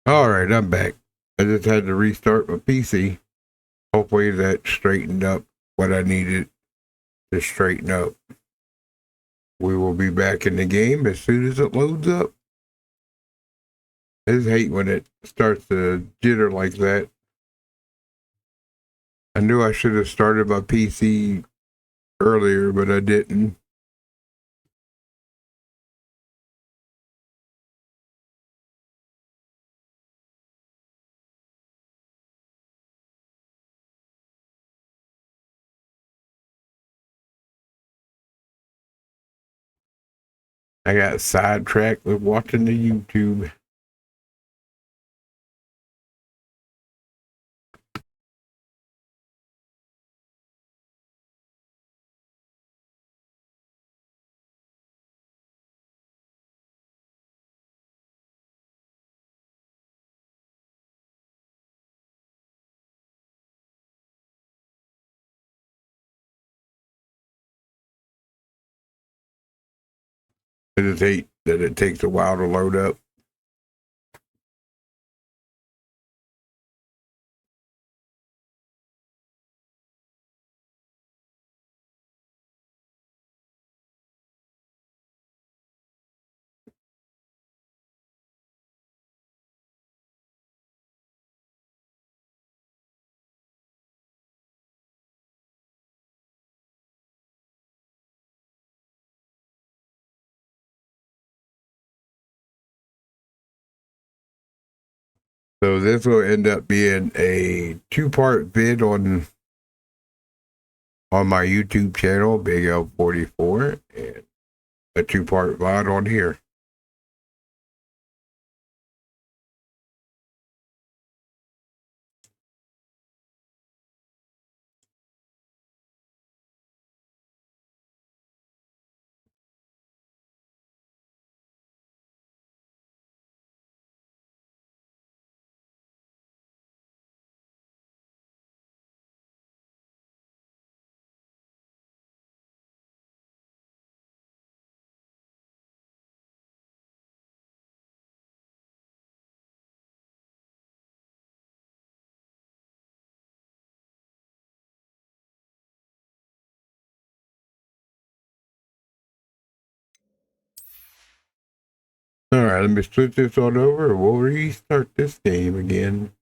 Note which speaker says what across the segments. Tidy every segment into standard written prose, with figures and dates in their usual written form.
Speaker 1: All right, I'm back. I just had to restart my PC. Hopefully that straightened up what I needed to straighten up. We will be back in the game as soon as it loads up. I just hate when it starts to jitter like that. I knew I should have started my PC earlier, but I didn't. I got sidetracked with watching the YouTube. I just hate that it takes a while to load up. So this will end up being a two-part vid on my YouTube channel, Big L44, and a two-part VOD on here. All right, let me switch this on over. We'll restart this game again.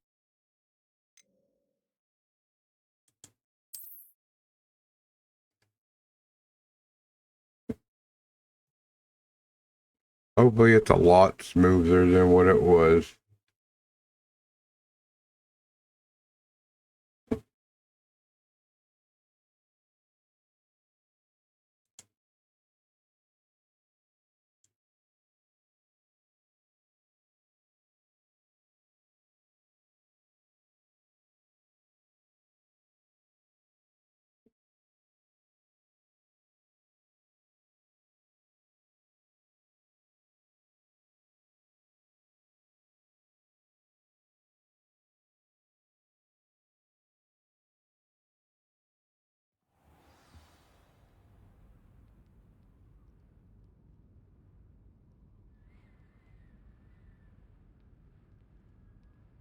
Speaker 1: Hopefully, it's a lot smoother than what it was.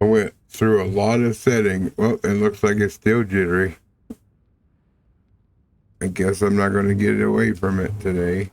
Speaker 1: I went through a lot of settings. Well, it looks like it's still jittery. I guess I'm not going to get away from it today.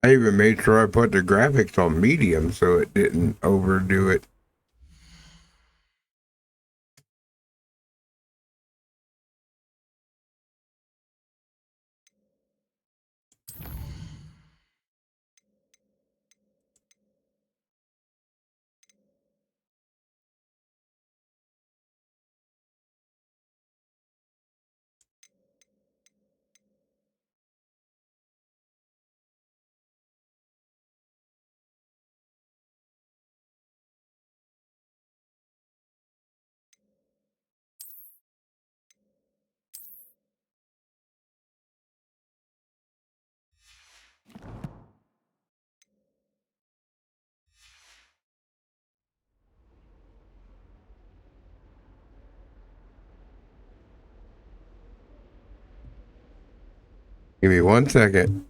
Speaker 1: I even made sure I put the graphics on medium so it didn't overdo it. Give me 1 second.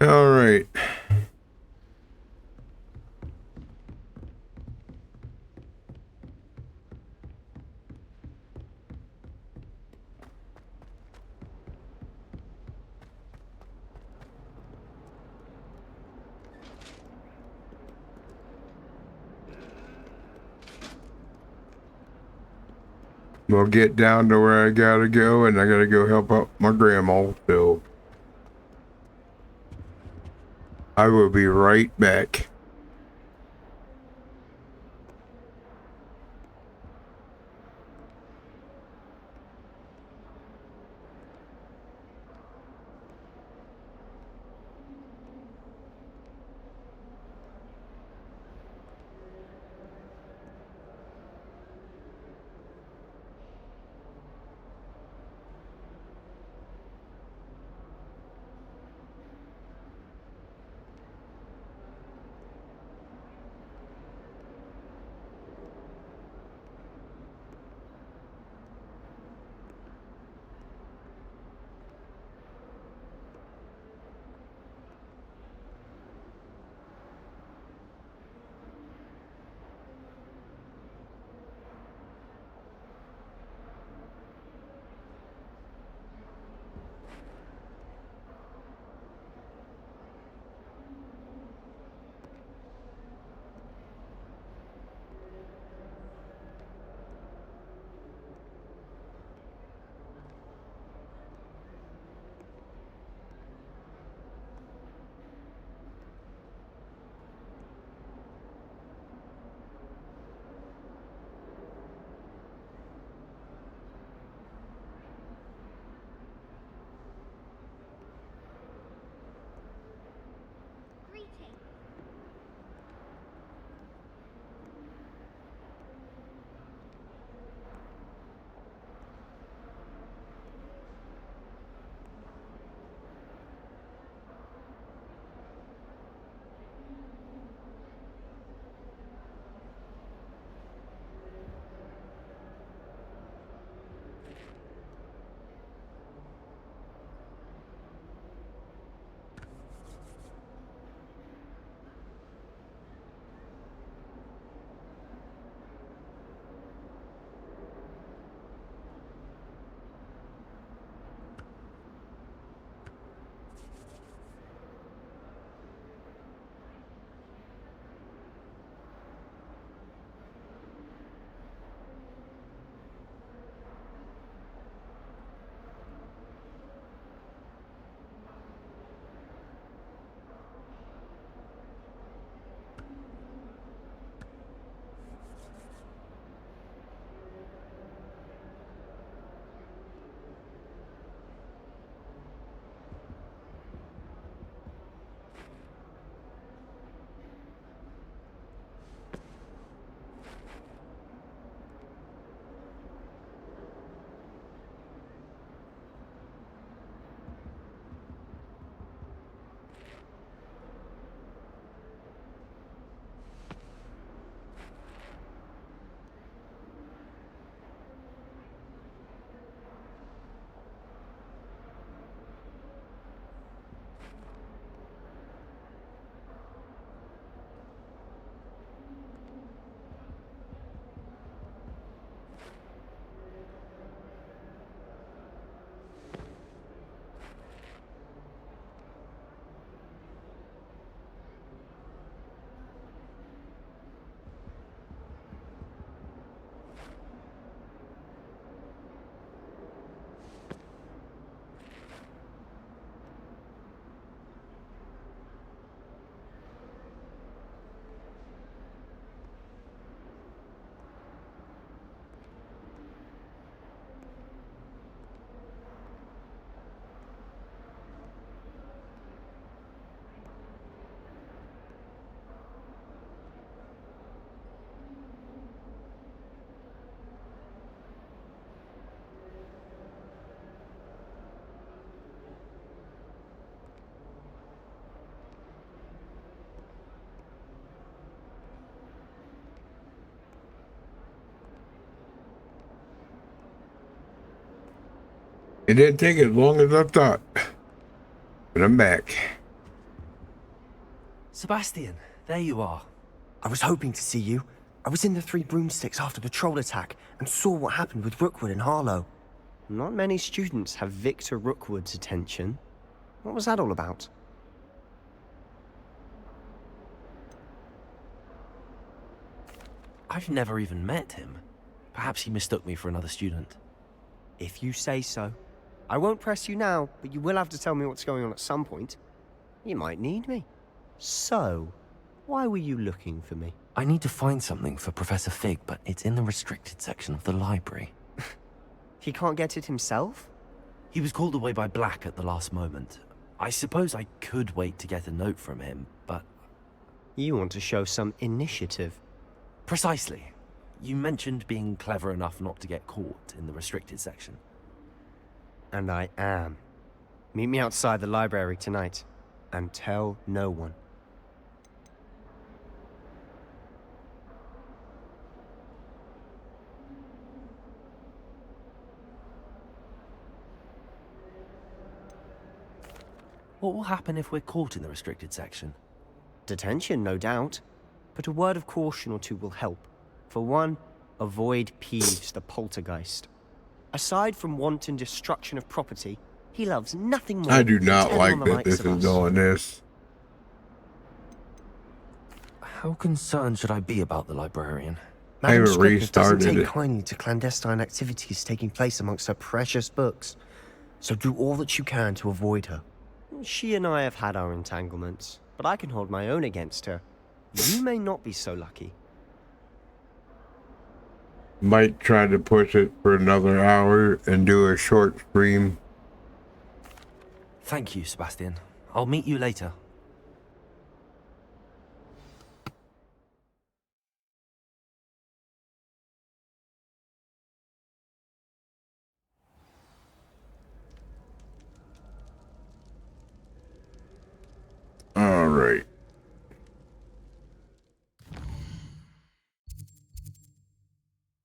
Speaker 1: All right. We'll get down to where I gotta go, and I gotta go help out my grandma, so I will be right back. It didn't take as long as I thought. But I'm back.
Speaker 2: Sebastian, there you are.
Speaker 3: I was hoping to see you. I was in the Three Broomsticks after the troll attack and saw what happened with Rookwood and Harlow. Not many students have Victor Rookwood's attention. What was that all about?
Speaker 2: I've never even met him. Perhaps he mistook me for another student.
Speaker 3: If you say so. I won't press you now, but you will have to tell me what's going on at some point. You might need me. So, why were you looking for me?
Speaker 2: I need to find something for Professor Fig, but it's in the restricted section of the library.
Speaker 3: He can't get it himself?
Speaker 2: He was called away by Black at the last moment. I suppose I could wait to get a note from him, but...
Speaker 3: You want to show some initiative.
Speaker 2: Precisely. You mentioned being clever enough not to get caught in the restricted section.
Speaker 3: And I am. Meet me outside the library tonight, and tell no one.
Speaker 2: What will happen if we're caught in the restricted section?
Speaker 3: Detention, no doubt. But a word of caution or two will help. For one, avoid Peeves, the poltergeist. Aside from wanton destruction of property, he loves nothing more.
Speaker 1: I do
Speaker 3: than
Speaker 1: not
Speaker 3: telling
Speaker 1: like
Speaker 3: on the
Speaker 1: that
Speaker 3: likes
Speaker 1: this
Speaker 3: of
Speaker 1: is
Speaker 3: us.
Speaker 1: doing this.
Speaker 2: How concerned should I be about the librarian?
Speaker 1: I
Speaker 3: Madam
Speaker 1: haven't
Speaker 3: Scribner doesn't
Speaker 1: restarted
Speaker 3: take
Speaker 1: it.
Speaker 3: kindly to clandestine activities taking place amongst her precious books. So do all that you can to avoid her. She and I have had our entanglements, but I can hold my own against her. You may not be so lucky.
Speaker 1: Might try to push it for another hour and do a short stream.
Speaker 2: Thank you, Sebastian. I'll meet you later.
Speaker 1: All right.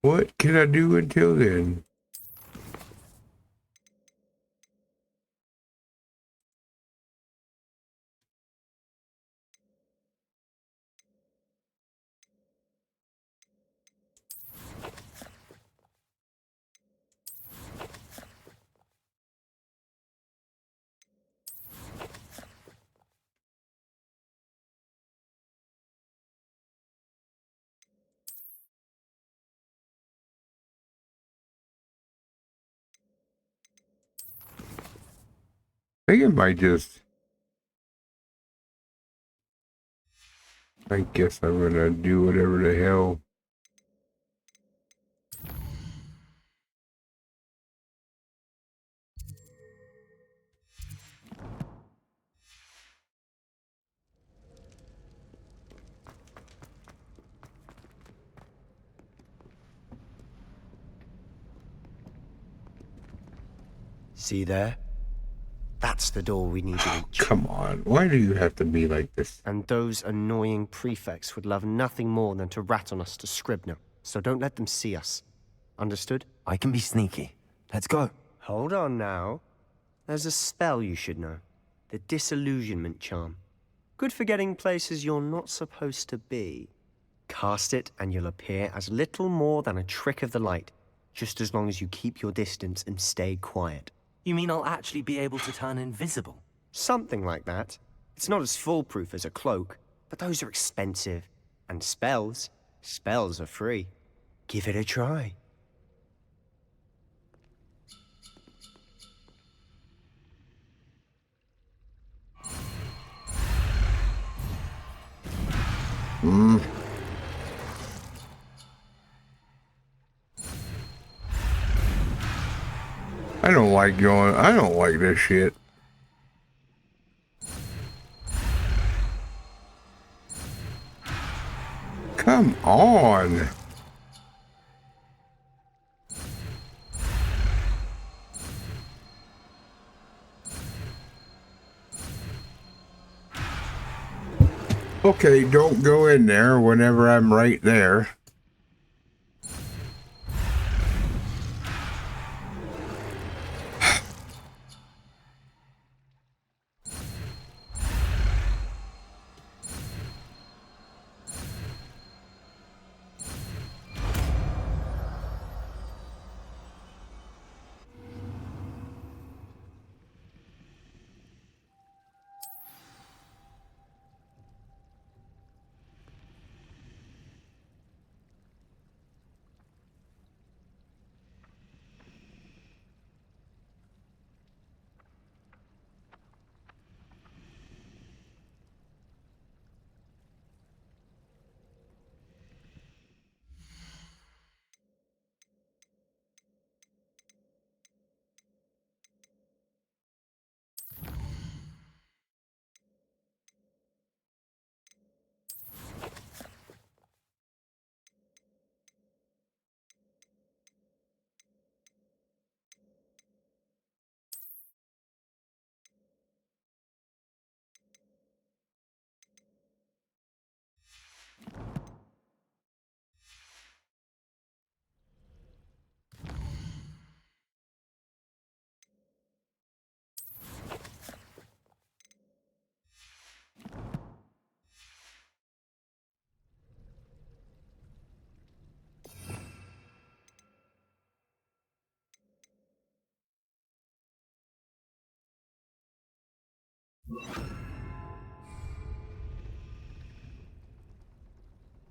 Speaker 1: What can I do until then? I think it might just... I guess I'm gonna do whatever the hell.
Speaker 3: See there? That's the door we need to reach.
Speaker 1: Come on, why do you have to be like this?
Speaker 3: And those annoying prefects would love nothing more than to rat on us to Scribner, so don't let them see us. Understood?
Speaker 2: I can be sneaky. Let's go.
Speaker 3: Hold on now. There's a spell you should know. The Disillusionment Charm. Good for getting places you're not supposed to be. Cast it and you'll appear as little more than a trick of the light, just as long as you keep your distance and stay quiet.
Speaker 2: You mean I'll actually be able to turn invisible?
Speaker 3: Something like that. It's not as foolproof as a cloak, but those are expensive. And spells are free. Give it a try.
Speaker 1: I don't like this shit. Come on. Okay, don't go in there whenever I'm right there.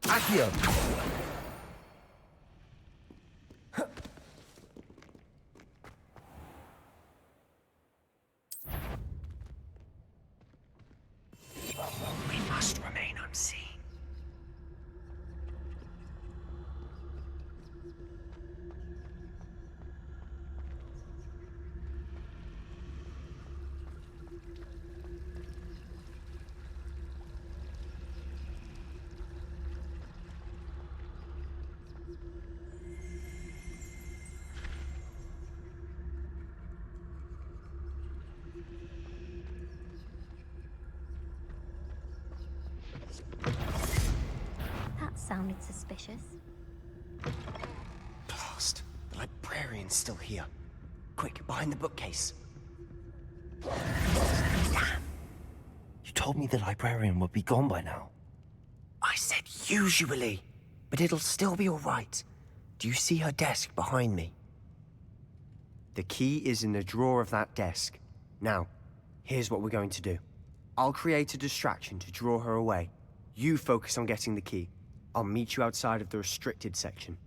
Speaker 2: Accio!
Speaker 3: We must remain unseen.
Speaker 4: That sounded suspicious.
Speaker 3: Blast. The librarian's still here. Quick, behind the bookcase. Damn.
Speaker 2: You told me the librarian would be gone by now.
Speaker 3: I said usually, but it'll still be all right. Do you see her desk behind me? The key is in the drawer of that desk. Now, here's what we're going to do. I'll create a distraction to draw her away. You focus on getting the key. I'll meet you outside of the restricted section.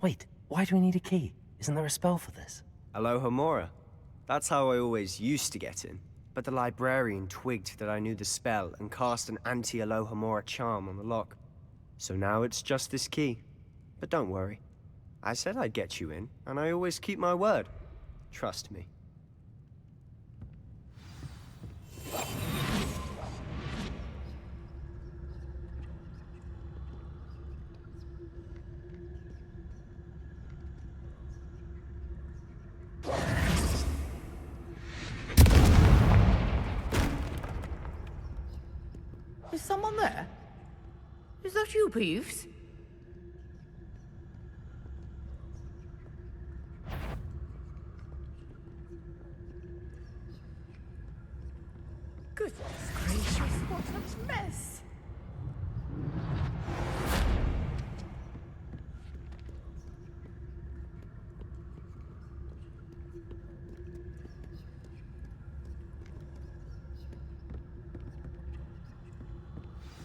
Speaker 2: Wait, why do we need a key? Isn't there a spell for this?
Speaker 3: Alohomora. That's how I always used to get in. But the librarian twigged that I knew the spell and cast an anti-Alohomora charm on the lock. So now it's just this key. But don't worry. I said I'd get you in, and I always keep my word. Trust me.
Speaker 5: Is someone there? Is that you, Peeves? Goodness gracious, what a mess!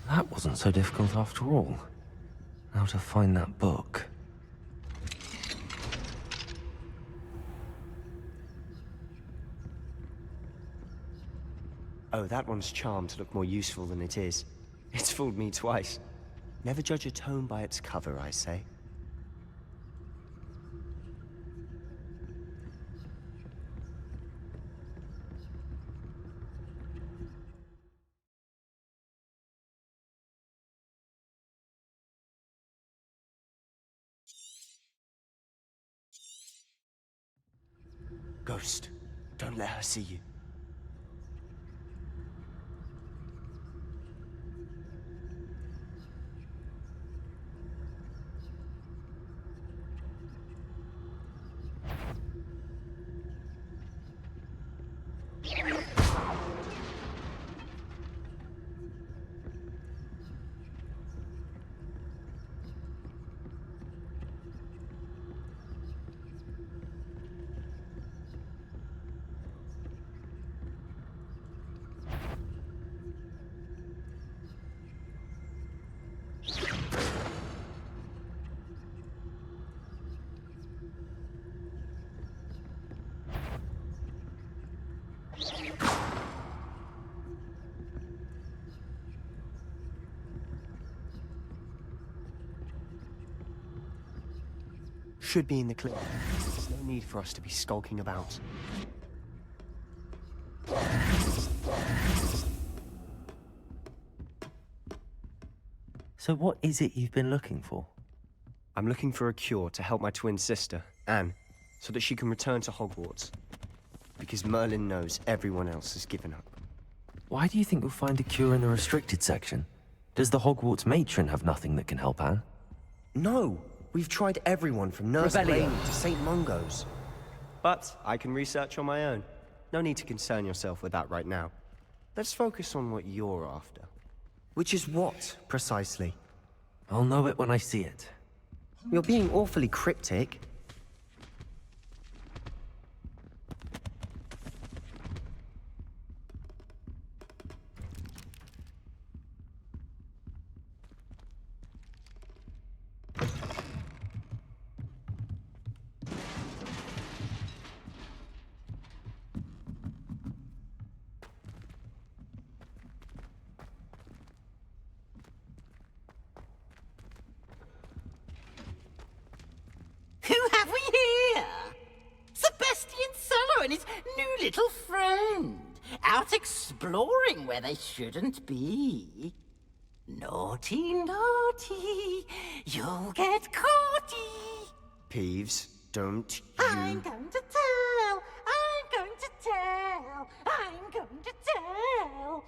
Speaker 2: That wasn't so difficult after all. Now to find that book.
Speaker 3: Oh, that one's charmed to look more useful than it is. It's fooled me twice. Never judge a tome by its cover, I say. Ghost, don't let her see you. Should be in the clear. There's no need for us to be skulking about.
Speaker 2: So what is it you've been looking for?
Speaker 3: I'm looking for a cure to help my twin sister, Anne, so that she can return to Hogwarts. Because Merlin knows everyone else has given up.
Speaker 2: Why do you think you'll find a cure in the restricted section? Does the Hogwarts matron have nothing that can help Anne?
Speaker 3: No! We've tried everyone from Nurse
Speaker 5: Rebellion.
Speaker 3: Lane to St. Mungo's. But I can research on my own. No need to concern yourself with that right now. Let's focus on what you're after. Which is what, precisely?
Speaker 2: I'll know it when I see it.
Speaker 3: You're being awfully cryptic.
Speaker 5: Who have we here? Sebastian Sello and his new little friend, out exploring where they shouldn't be. Naughty, naughty, you'll get caughty.
Speaker 3: Peeves, don't
Speaker 5: I'm
Speaker 3: you...
Speaker 5: going to tell, I'm going to tell, I'm going to tell.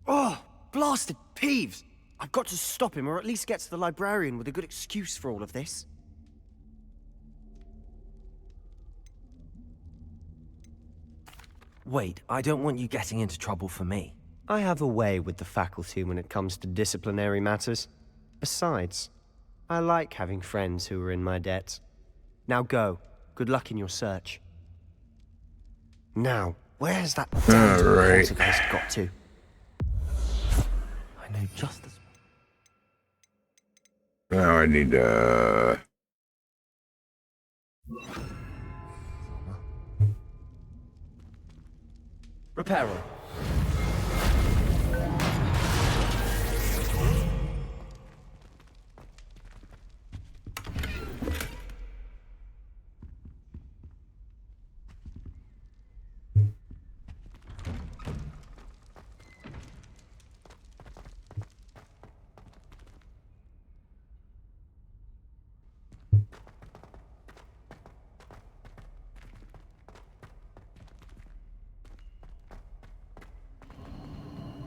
Speaker 3: Oh, blasted Peeves! I've got to stop him, or at least get to the librarian with a good excuse for all of this.
Speaker 2: Wait, I don't want you getting into trouble for me.
Speaker 3: I have a way with the faculty when it comes to disciplinary matters. Besides, I like having friends who are in my debt. Now go. Good luck in your search. Now, where's that damned poltergeist got to?
Speaker 2: I know just as...
Speaker 1: Now I need to...
Speaker 2: Reparo.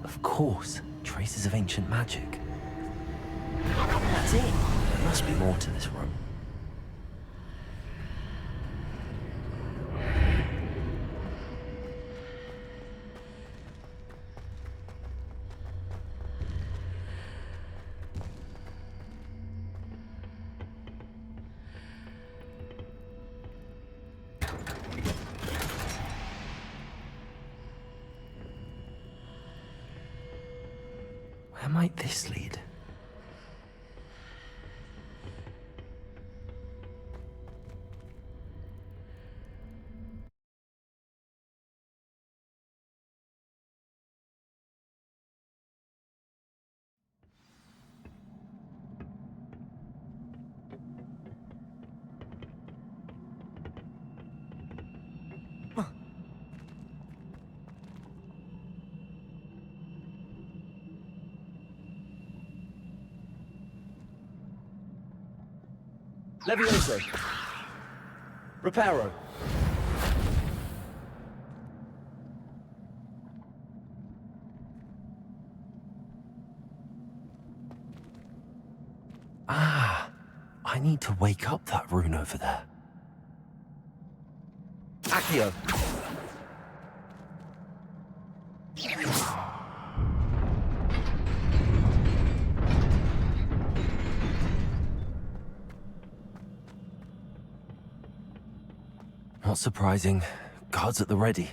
Speaker 2: Of course, traces of ancient magic. That's it. There must be more to this room. Where might this lead? Levioso. Reparo. Ah, I need to wake up that rune over there. Accio. Not surprising. Guards at the ready.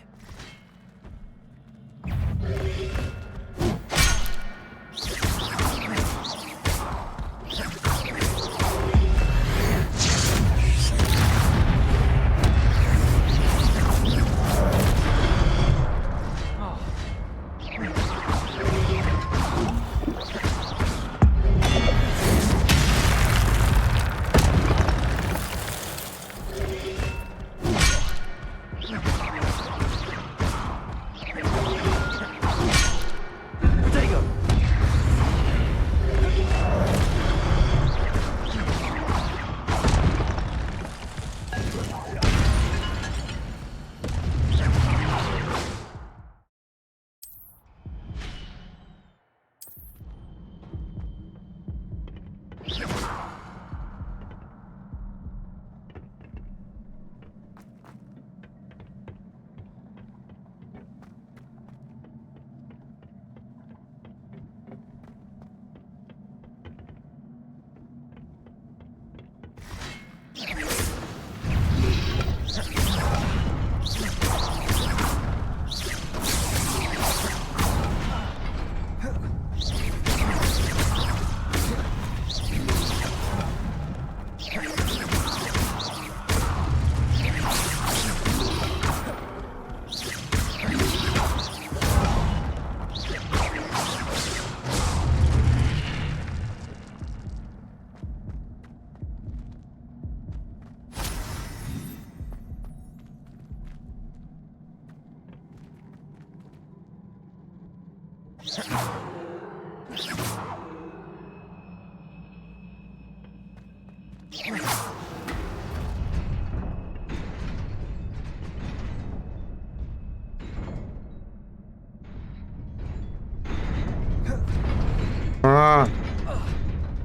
Speaker 1: Ah,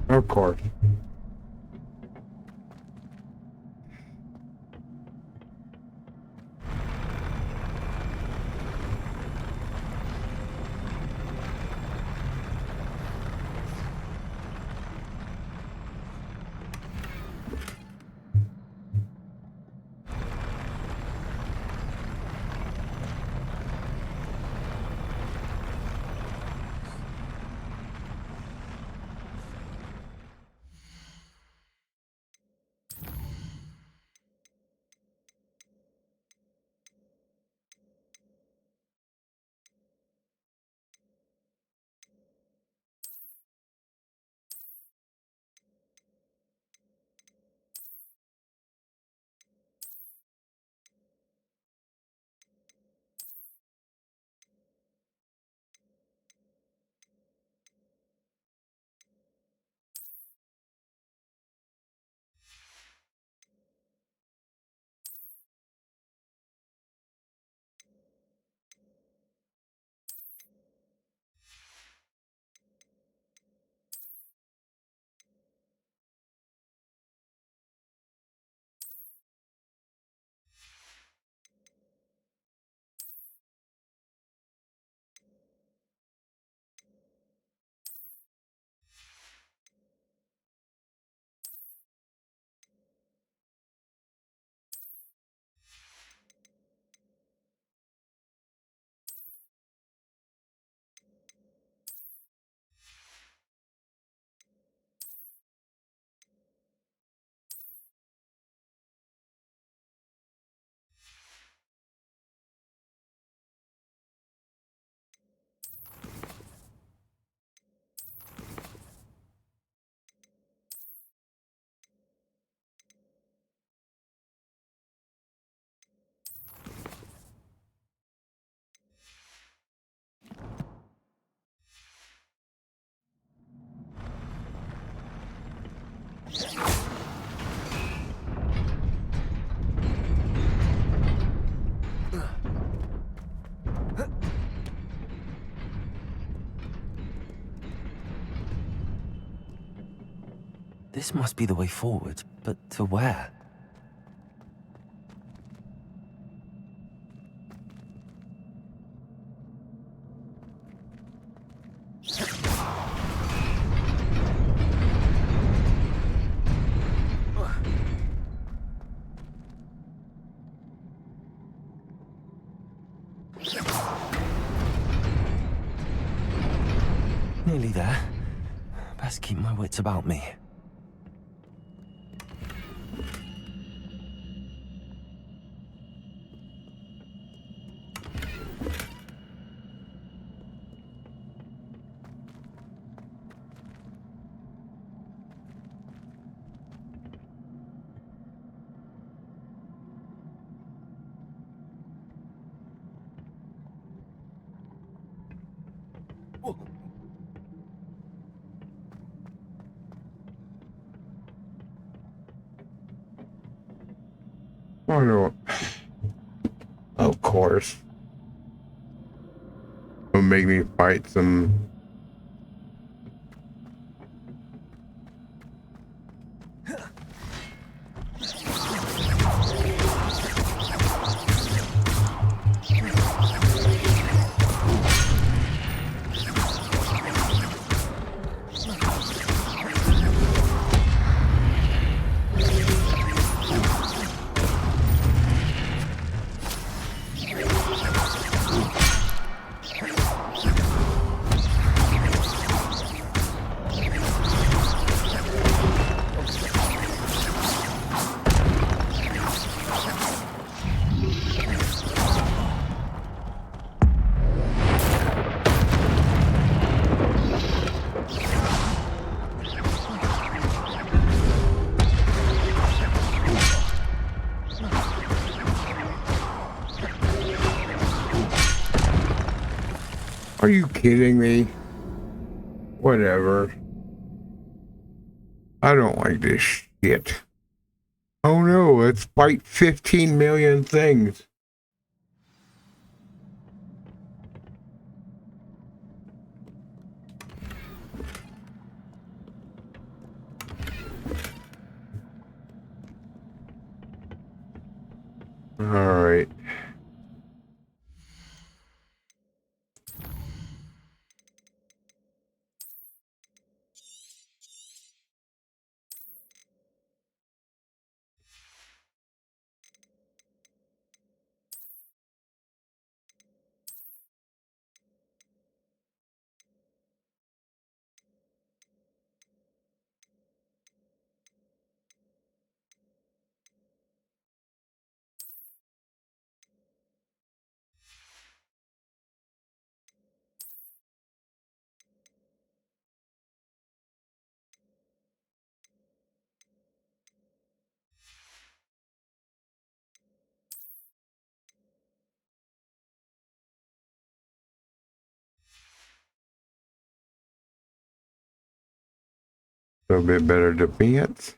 Speaker 1: of course.
Speaker 2: This must be the way forward, but to where? Nearly there. Best keep my wits about me.
Speaker 1: Oh no. Of course. It'll make me fight some. Are you kidding me? Whatever. I don't like this shit. Oh no, let's fight 15 million things. All right. A little bit better defense.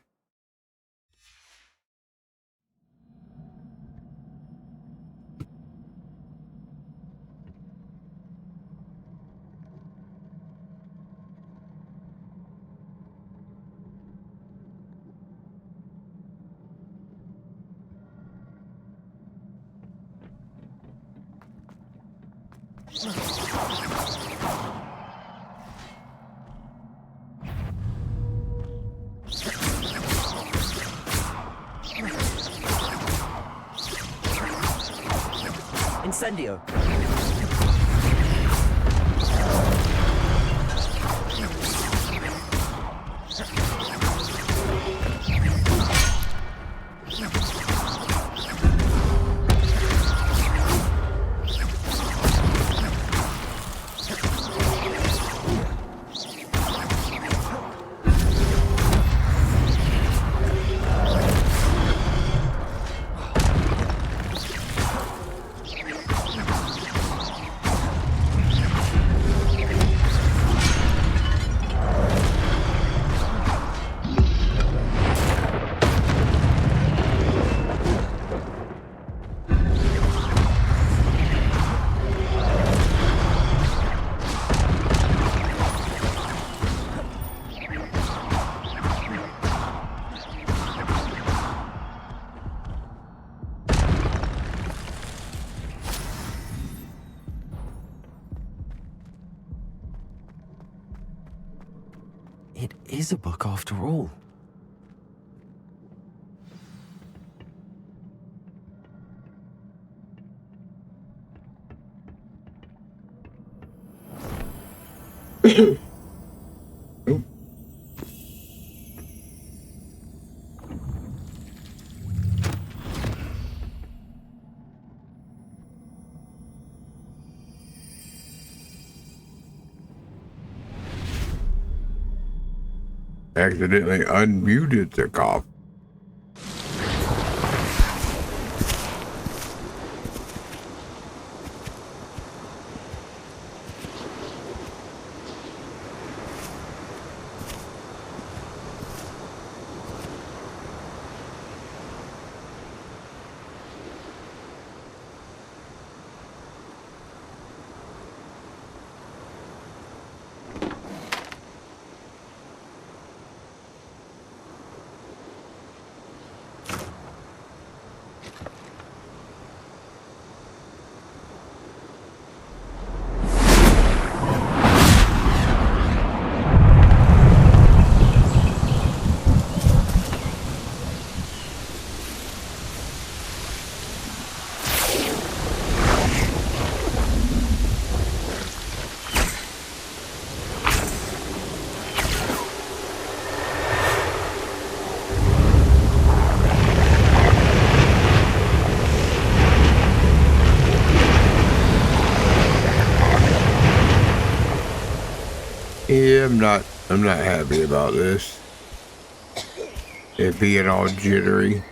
Speaker 2: Incendio. It is a book after all.
Speaker 1: Oop. Accidentally unmuted the cop. Yeah, I'm not happy about this. It being all jittery.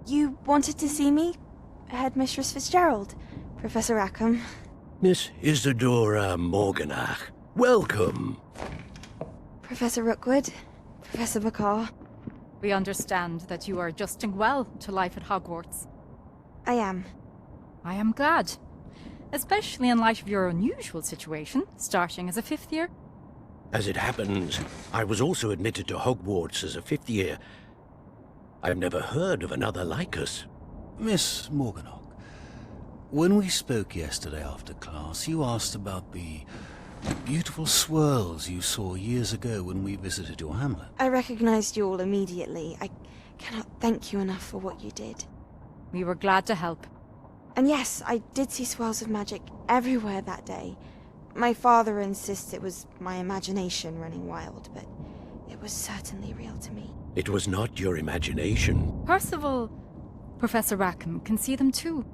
Speaker 6: You wanted to see me? Headmistress Fitzgerald? Professor Rackham?
Speaker 7: Miss Isadora Morganach, welcome.
Speaker 6: Professor Rookwood? Professor Bakar?
Speaker 8: We understand that you are adjusting well to life at Hogwarts.
Speaker 6: I am.
Speaker 8: I am glad. Especially in light of your unusual situation, starting as a 5th year.
Speaker 7: As it happens, I was also admitted to Hogwarts as a 5th year. I've never heard of another like us.
Speaker 9: Miss Morganach, when we spoke yesterday after class, you asked about the beautiful swirls you saw years ago when we visited your hamlet.
Speaker 6: I recognized you all immediately. I cannot thank you enough for what you did.
Speaker 8: We were glad to help.
Speaker 6: And yes, I did see swirls of magic everywhere that day. My father insists it was my imagination running wild, but it was certainly real to me.
Speaker 7: It was not your imagination.
Speaker 8: Percival, Professor Rackham can see them too.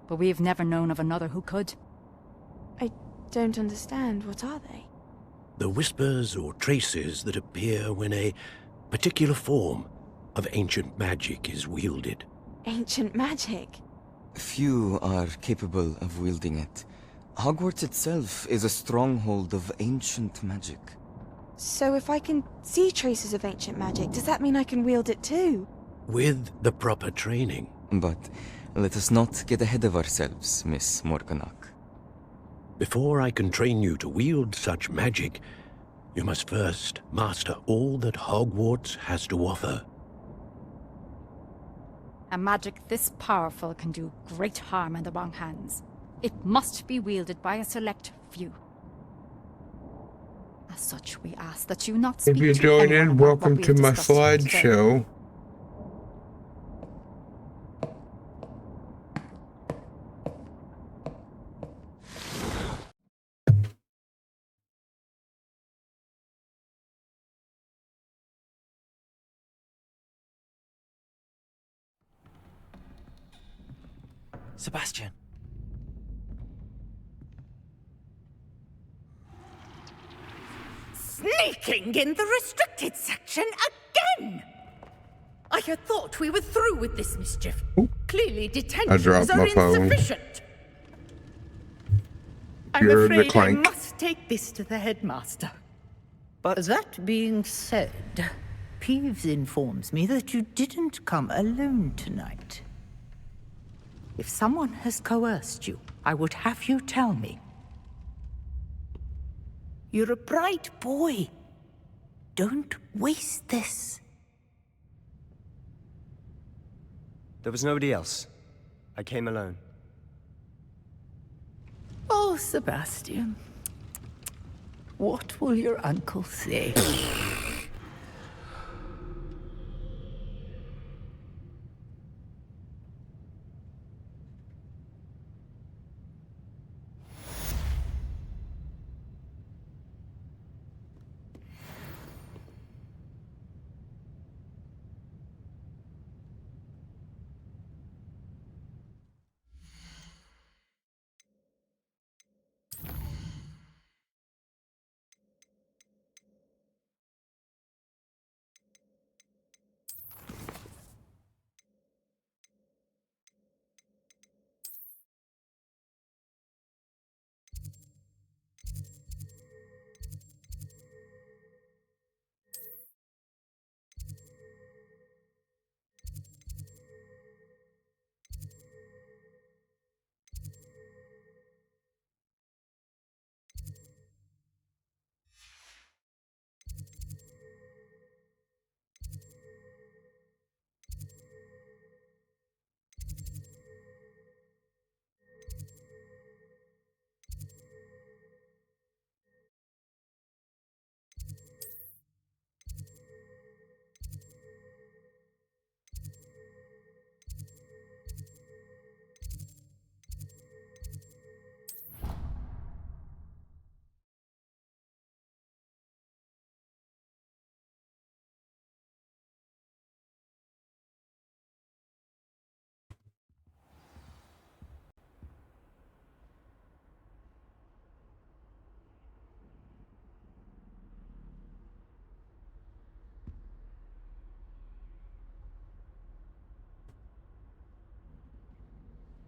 Speaker 8: But we have never known of another who could.
Speaker 6: I don't understand. What are they?
Speaker 7: The whispers or traces that appear when a particular form of ancient magic is wielded.
Speaker 6: Ancient magic?
Speaker 10: Few are capable of wielding it. Hogwarts itself is a stronghold of ancient magic.
Speaker 6: So if I can see traces of ancient magic, does that mean I can wield it too?
Speaker 7: With the proper training.
Speaker 10: But let us not get ahead of ourselves, Miss Morganach.
Speaker 7: Before I can train you to wield such magic, you must first master all that Hogwarts has to offer.
Speaker 8: A magic this powerful can do great harm in the wrong hands. It must be wielded by a select few. As such, we ask that you not speak
Speaker 1: If you
Speaker 8: to
Speaker 1: join
Speaker 8: anyone
Speaker 1: in,
Speaker 8: about
Speaker 1: welcome
Speaker 8: what
Speaker 1: to
Speaker 8: we've
Speaker 1: my
Speaker 8: discussed here today.
Speaker 1: slideshow.
Speaker 2: Sebastian.
Speaker 5: Sneaking in the restricted section again! I had thought we were through with this mischief. Clearly detentions
Speaker 1: dropped
Speaker 5: are
Speaker 1: my phone.
Speaker 5: insufficient. I'm
Speaker 1: You're the
Speaker 5: afraid I
Speaker 1: clank.
Speaker 5: must take this to the headmaster. But that being said, Peeves informs me that you didn't come alone tonight. If someone has coerced you, I would have you tell me. You're a bright boy. Don't waste this.
Speaker 3: There was nobody else. I came alone.
Speaker 5: Oh, Sebastian. What will your uncle say?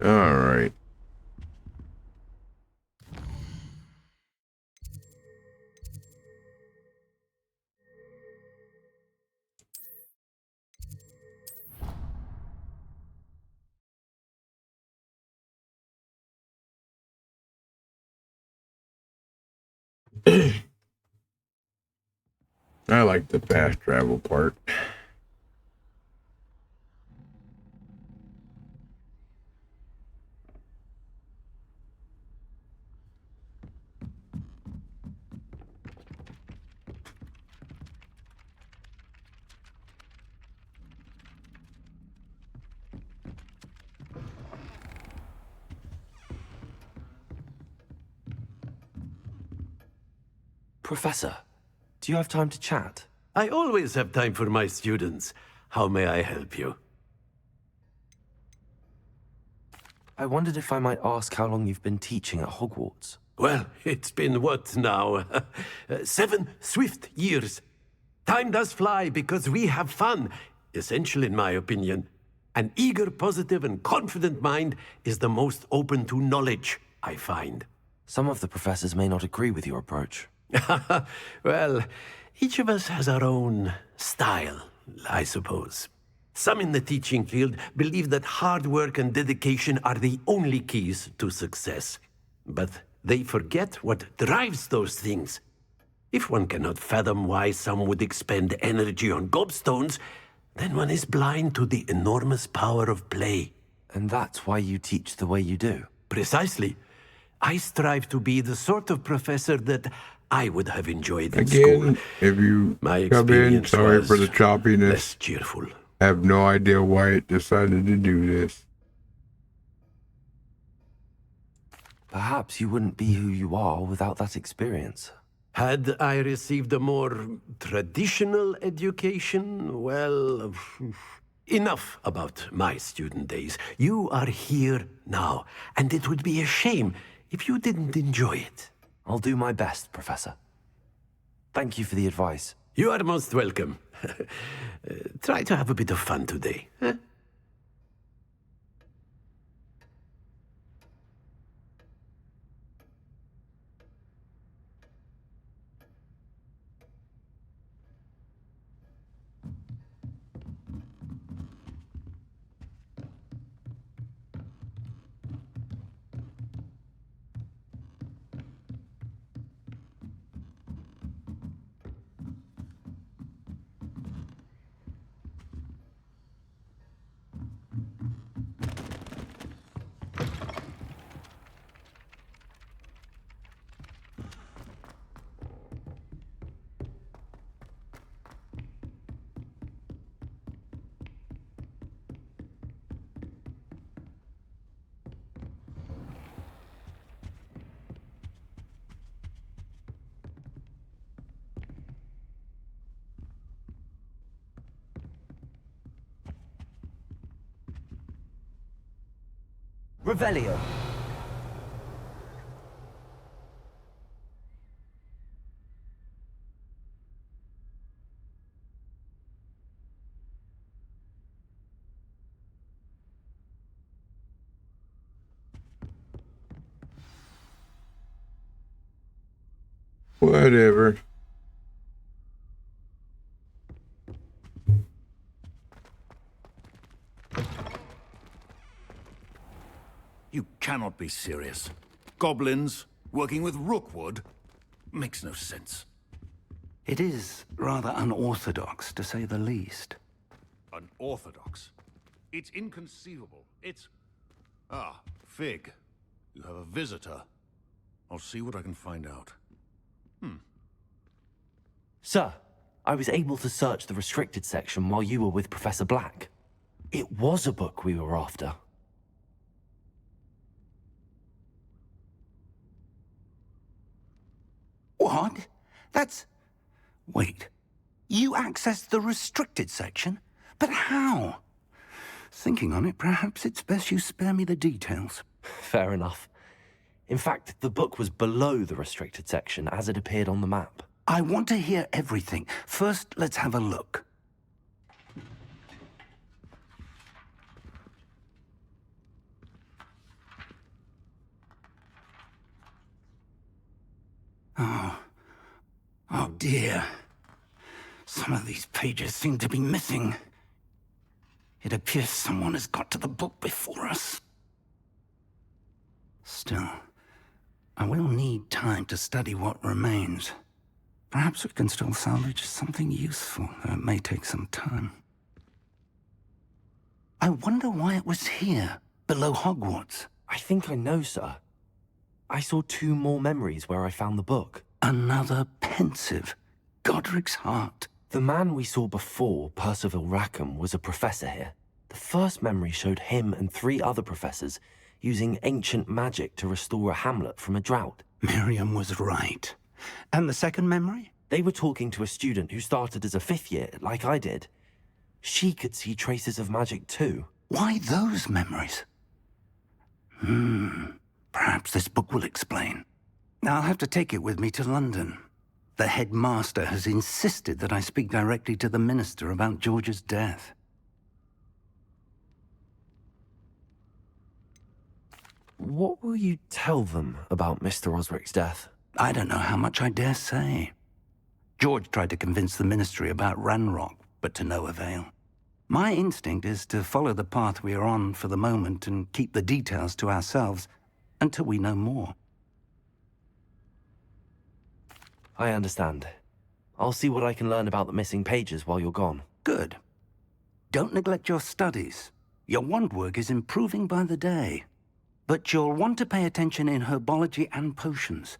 Speaker 1: All right. I like the fast travel part.
Speaker 2: Professor, do you have time to chat?
Speaker 7: I always have time for my students. How may I help you?
Speaker 2: I wondered if I might ask how long you've been teaching at Hogwarts.
Speaker 7: Well, it's been what now? 7 swift years. Time does fly because we have fun. Essential in my opinion. An eager, positive, and confident mind is the most open to knowledge, I find.
Speaker 2: Some of the professors may not agree with your approach.
Speaker 7: Well, each of us has our own style, I suppose. Some in the teaching field believe that hard work and dedication are the only keys to success. But they forget what drives those things. If one cannot fathom why some would expend energy on gobstones, then one is blind to the enormous power of play.
Speaker 2: And that's why you teach the way you do?
Speaker 7: Precisely. I strive to be the sort of professor that I would have enjoyed in
Speaker 1: Again,
Speaker 7: school.
Speaker 1: if you
Speaker 7: My
Speaker 1: come in,
Speaker 7: experience
Speaker 1: sorry
Speaker 7: was
Speaker 1: for the choppiness.
Speaker 7: less cheerful.
Speaker 1: I have no idea why it decided to do this.
Speaker 2: Perhaps you wouldn't be who you are without that experience.
Speaker 7: Had I received a more traditional education, well, enough about my student days. You are here now, and it would be a shame if you didn't enjoy it.
Speaker 2: I'll do my best, Professor. Thank you for the advice.
Speaker 7: You are most welcome. Try to have a bit of fun today. Huh?
Speaker 2: Revelio.
Speaker 1: Whatever.
Speaker 9: You cannot be serious. Goblins working with Rookwood makes no sense.
Speaker 11: It is rather unorthodox, to say the least.
Speaker 9: Unorthodox? It's inconceivable. It's... Ah, Fig. You have a visitor. I'll see what I can find out.
Speaker 2: Sir, I was able to search the restricted section while you were with Professor Black. It was a book we were after.
Speaker 11: What? That's... Wait. You accessed the restricted section? But how? Thinking on it, perhaps it's best you spare me the details.
Speaker 2: Fair enough. In fact, the book was below the restricted section as it appeared on the map.
Speaker 11: I want to hear everything. First, let's have a look. dear. Some of these pages seem to be missing. It appears someone has got to the book before us. Still, I will need time to study what remains. Perhaps we can still salvage something useful, though it may take some time. I wonder why it was here, below Hogwarts.
Speaker 2: I think I know, sir. I saw 2 more memories where I found the book.
Speaker 11: Another pensive. Godric's heart.
Speaker 2: The man we saw before, Percival Rackham, was a professor here. The first memory showed him and 3 other professors using ancient magic to restore a hamlet from a drought.
Speaker 11: Miriam was right. And the second memory?
Speaker 2: They were talking to a student who started as a 5th year, like I did. She could see traces of magic too.
Speaker 11: Why those memories? Perhaps this book will explain. I'll have to take it with me to London. The headmaster has insisted that I speak directly to the minister about George's death.
Speaker 2: What will you tell them about Mr. Osric's death?
Speaker 11: I don't know how much I dare say. George tried to convince the ministry about Ranrock, but to no avail. My instinct is to follow the path we are on for the moment and keep the details to ourselves until we know more.
Speaker 2: I understand. I'll see what I can learn about the missing pages while you're gone.
Speaker 11: Good. Don't neglect your studies. Your wand work is improving by the day. But you'll want to pay attention in herbology and potions.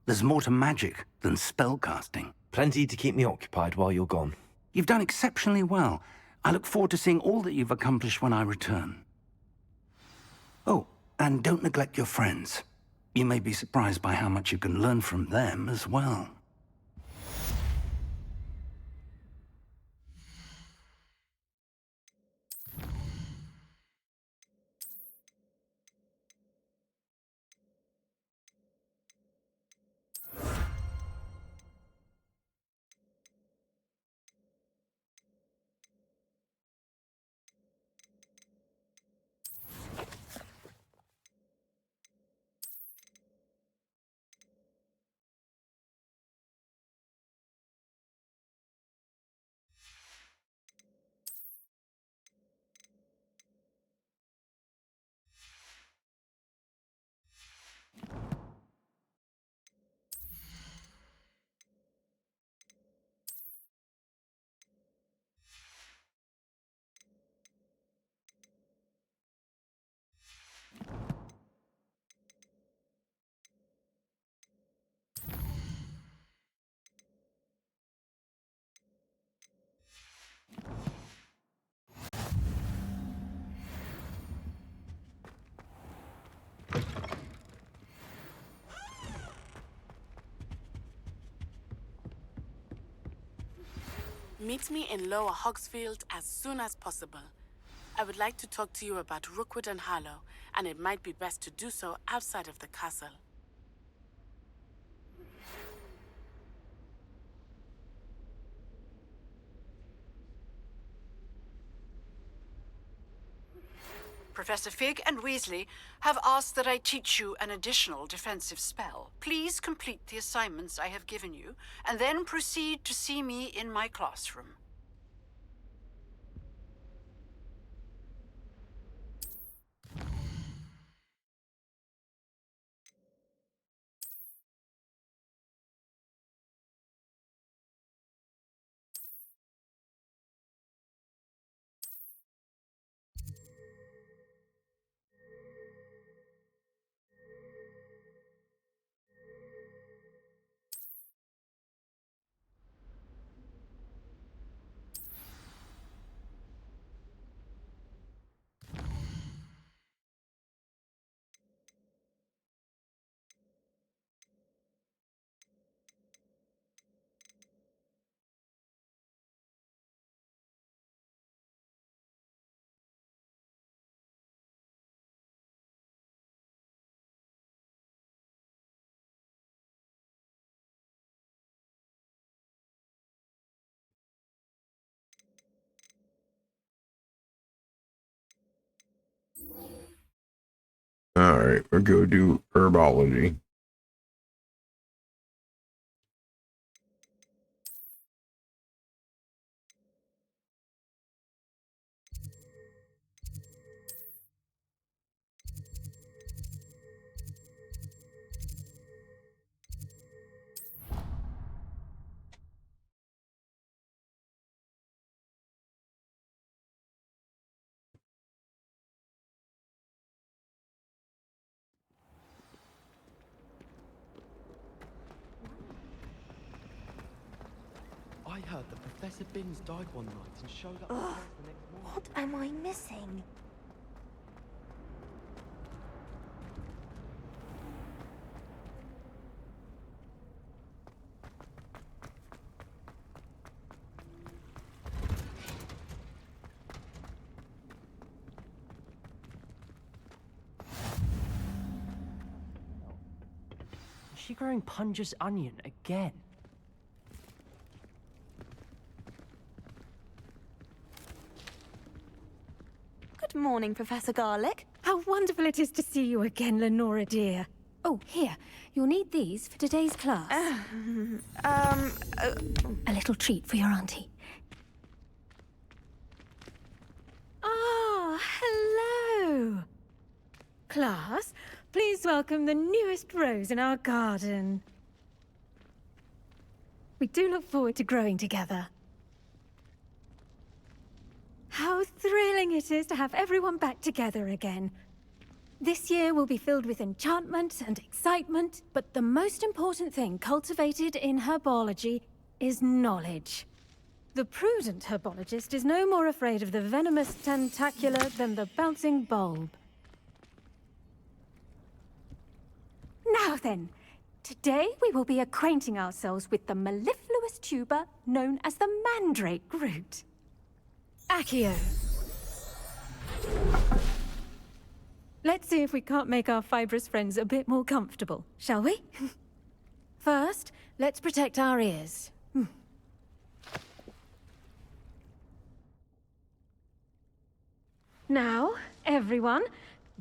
Speaker 11: There's more to magic than spellcasting.
Speaker 2: Plenty to keep me occupied while you're gone.
Speaker 11: You've done exceptionally well. I look forward to seeing all that you've accomplished when I return. Oh, and don't neglect your friends. You may be surprised by how much you can learn from them as well.
Speaker 12: Meet me in Lower Hogsfield as soon as possible. I would like to talk to you about Rookwood and Harlow, and it might be best to do so outside of the castle.
Speaker 13: Professor Fig and Weasley have asked that I teach you an additional defensive spell. Please complete the assignments I have given you, and then proceed to see me in my classroom.
Speaker 1: All right, we'll go do herbology.
Speaker 14: I heard that Professor Binns died one night and showed up the next morning.
Speaker 4: What am I missing?
Speaker 15: Is she growing Punja's onion again?
Speaker 16: Good morning, Professor Garlick.
Speaker 17: How wonderful it is to see you again, Lenora dear. Oh, here. You'll need these for today's class. A little treat for your auntie. Ah, hello. Class, please welcome the newest rose in our garden. We do look forward to growing together. How thrilling it is to have everyone back together again. This year will be filled with enchantment and excitement, but the most important thing cultivated in herbology is knowledge. The prudent herbologist is no more afraid of the venomous tentacula than the bouncing bulb. Now then, today we will be acquainting ourselves with the mellifluous tuber known as the mandrake root. Accio. Let's see if we can't make our fibrous friends a bit more comfortable, shall we? First, let's protect our ears. Now, everyone,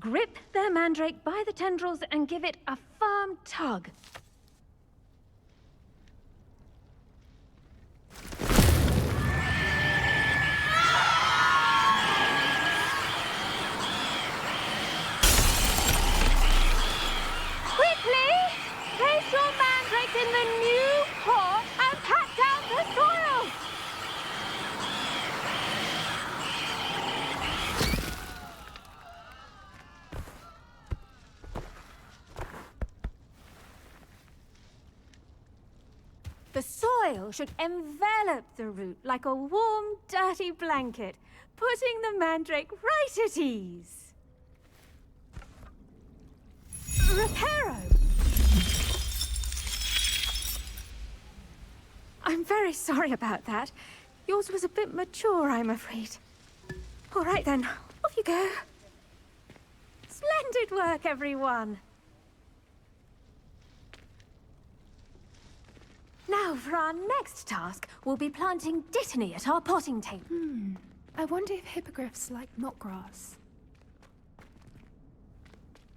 Speaker 17: grip their mandrake by the tendrils and give it a firm tug. Quickly! Place your mandrake in the new pot and pat down the soil! The soil should envelop the root like a warm, dirty blanket, putting the mandrake right at ease. Reparo! I'm very sorry about that. Yours was a bit mature, I'm afraid. All right then, off you go. Splendid work, everyone. Now, for our next task, we'll be planting dittany at our potting table.
Speaker 18: I wonder if hippogriffs like knotgrass.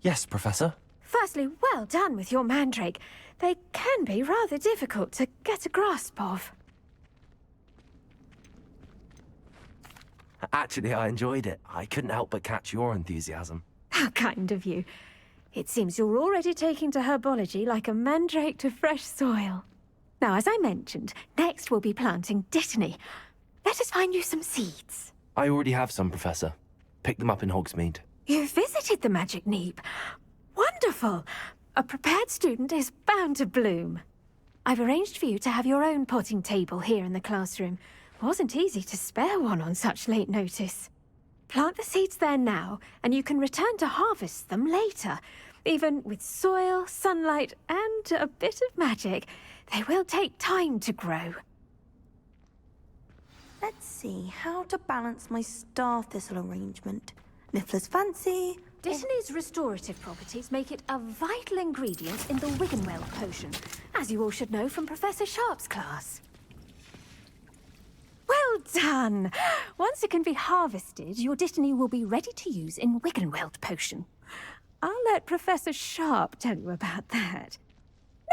Speaker 2: Yes, Professor.
Speaker 17: Firstly, well done with your mandrake. They can be rather difficult to get a grasp of.
Speaker 2: Actually, I enjoyed it. I couldn't help but catch your enthusiasm.
Speaker 17: How kind of you. It seems you're already taking to herbology like a mandrake to fresh soil. Now, as I mentioned, next we'll be planting dittany. Let us find you some seeds.
Speaker 2: I already have some, Professor. Picked them up in Hogsmeade.
Speaker 17: You visited the Magic Neep. Wonderful! A prepared student is bound to bloom. I've arranged for you to have your own potting table here in the classroom. Wasn't easy to spare one on such late notice. Plant the seeds there now, and you can return to harvest them later. Even with soil, sunlight, and a bit of magic, they will take time to grow.
Speaker 16: Let's see how to balance my star thistle arrangement. Niffler's fancy.
Speaker 17: Dittany's restorative properties make it a vital ingredient in the Wiggenweld potion, as you all should know from Professor Sharp's class. Well done! Once it can be harvested, your dittany will be ready to use in Wiggenweld potion. I'll let Professor Sharp tell you about that.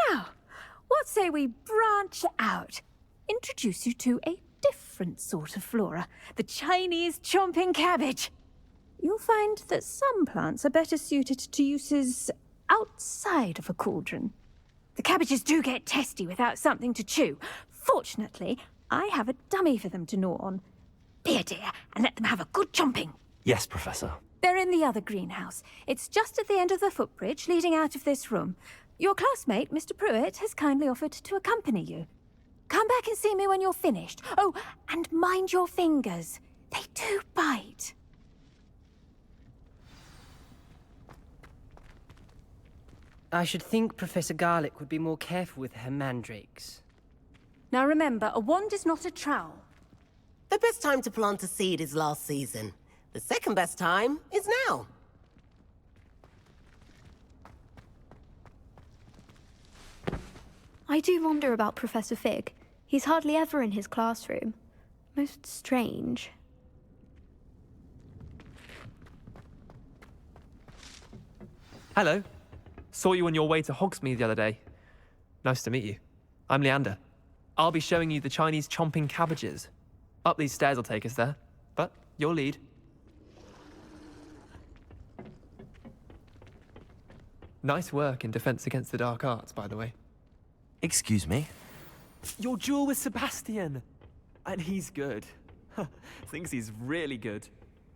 Speaker 17: Now, what say we branch out? Introduce you to a different sort of flora, the Chinese chomping cabbage. You'll find that some plants are better suited to uses outside of a cauldron. The cabbages do get testy without something to chew. Fortunately, I have a dummy for them to gnaw on. Be a dear and let them have a good chomping.
Speaker 2: Yes, Professor.
Speaker 17: They're in the other greenhouse. It's just at the end of the footbridge leading out of this room. Your classmate, Mr. Pruitt, has kindly offered to accompany you. Come back and see me when you're finished. Oh, and mind your fingers. They do bite.
Speaker 15: I should think Professor Garlick would be more careful with her mandrakes.
Speaker 17: Now remember, a wand is not a trowel.
Speaker 19: The best time to plant a seed is last season. The second best time is now.
Speaker 20: I do wonder about Professor Fig. He's hardly ever in his classroom. Most strange.
Speaker 14: Hello. Saw you on your way to Hogsmeade the other day. Nice to meet you. I'm Leander. I'll be showing you the Chinese chomping cabbages. Up these stairs will take us there, but you'll lead. Nice work in Defense Against the Dark Arts, by the way.
Speaker 2: Excuse me?
Speaker 14: Your duel with Sebastian! And he's good. Thinks he's really good.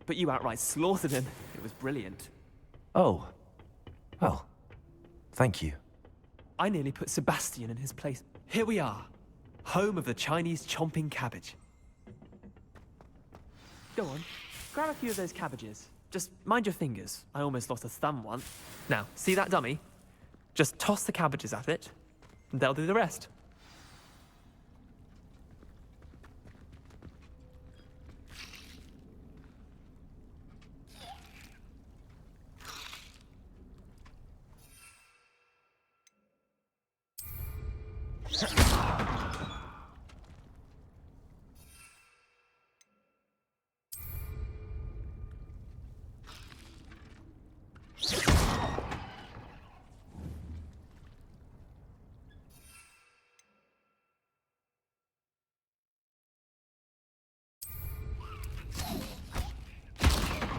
Speaker 14: But you outright slaughtered him. It was brilliant.
Speaker 2: Oh. Well, thank you.
Speaker 14: I nearly put Sebastian in his place. Here we are. Home of the Chinese chomping cabbage. Go on, grab a few of those cabbages. Just mind your fingers. I almost lost a thumb once. Now, see that dummy? Just toss the cabbages at it, and they'll do the rest.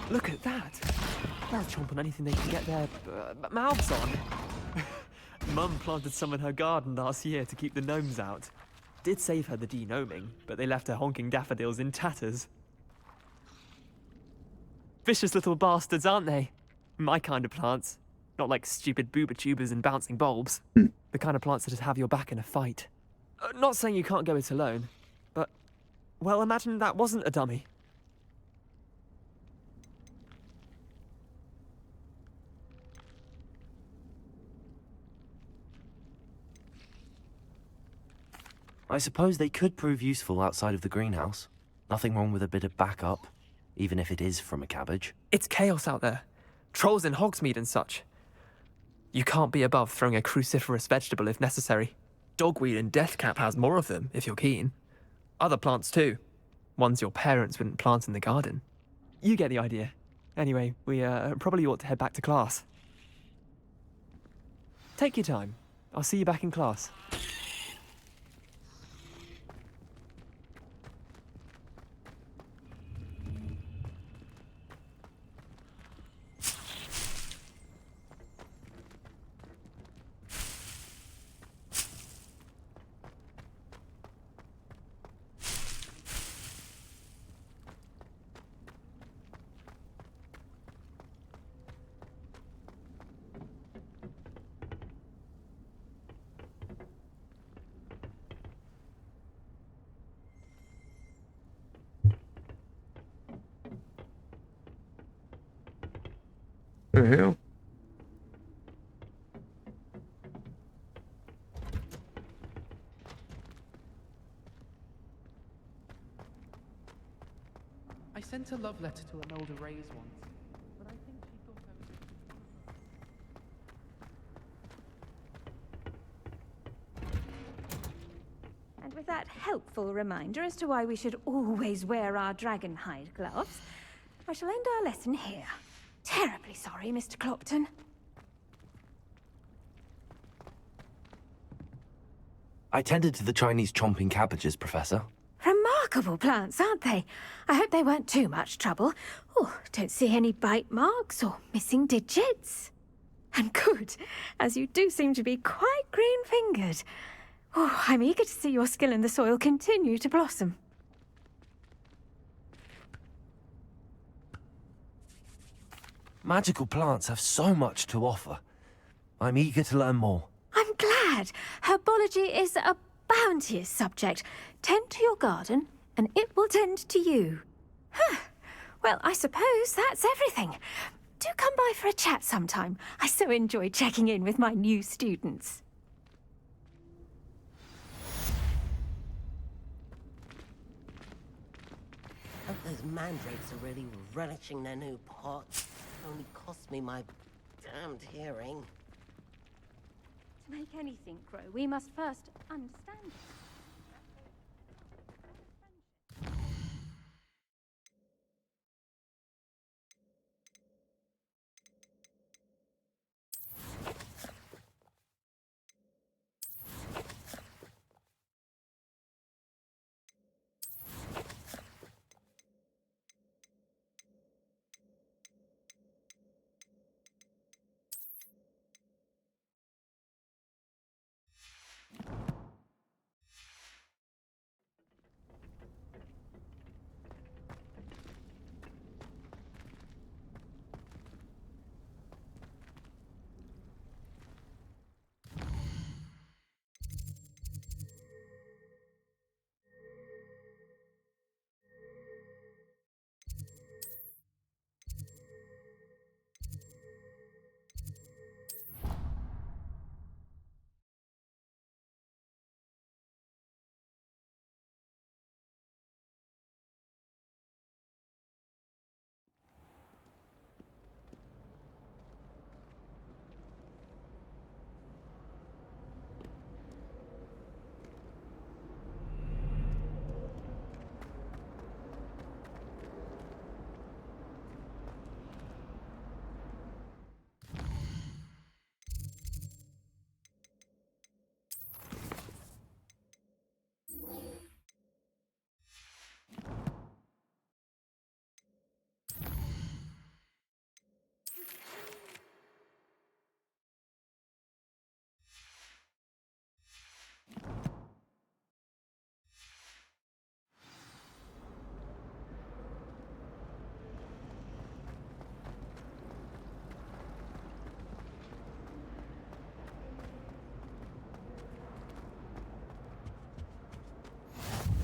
Speaker 14: Look at that! They'll chomp on anything they can get their mouths on. Mum planted some in her garden last year to keep the gnomes out. Did save her the de-gnoming, but they left her honking daffodils in tatters. Vicious little bastards, aren't they? My kind of plants. Not like stupid booba tubers and bouncing bulbs. The kind of plants that just have your back in a fight. Not saying you can't go it alone, but... well, imagine that wasn't a dummy.
Speaker 2: I suppose they could prove useful outside of the greenhouse. Nothing wrong with a bit of backup, even if it is from a cabbage.
Speaker 14: It's chaos out there. Trolls in Hogsmeade and such. You can't be above throwing a cruciferous vegetable if necessary. Dogweed and deathcap has more of them, if you're keen. Other plants too. Ones your parents wouldn't plant in the garden. You get the idea. Anyway, we probably ought to head back to class. Take your time. I'll see you back in class.
Speaker 1: The hell?
Speaker 14: I sent a love letter to Imelda Reyes once, but I think she thought I was...
Speaker 17: And with that helpful reminder as to why we should always wear our dragon hide gloves, I shall end our lesson here. Terribly sorry, Mr. Clopton.
Speaker 2: I tended to the Chinese chomping cabbages, Professor.
Speaker 17: Remarkable plants, aren't they? I hope they weren't too much trouble. Oh, don't see any bite marks or missing digits. And good, as you do seem to be quite green-fingered. Oh, I'm eager to see your skill in the soil continue to blossom.
Speaker 2: Magical plants have so much to offer. I'm eager to learn more.
Speaker 17: I'm glad. Herbology is a bounteous subject. Tend to your garden, and it will tend to you. Huh. Well, I suppose that's everything. Do come by for a chat sometime. I so enjoy checking in with my new students.
Speaker 19: Hope those mandrakes are really relishing their new pots. Only cost me my damned hearing.
Speaker 17: To make anything grow, we must first understand it.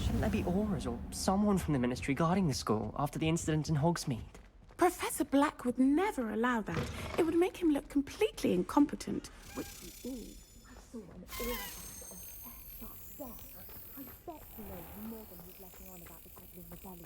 Speaker 15: Shouldn't there be aurors or someone from the Ministry guarding the school after the incident in Hogsmeade?
Speaker 18: Professor Black would never allow that. It would make him look completely incompetent. Which he is.
Speaker 4: I saw an aura upset. I bet he knows more than he's letting on about the Goblin Rebellion.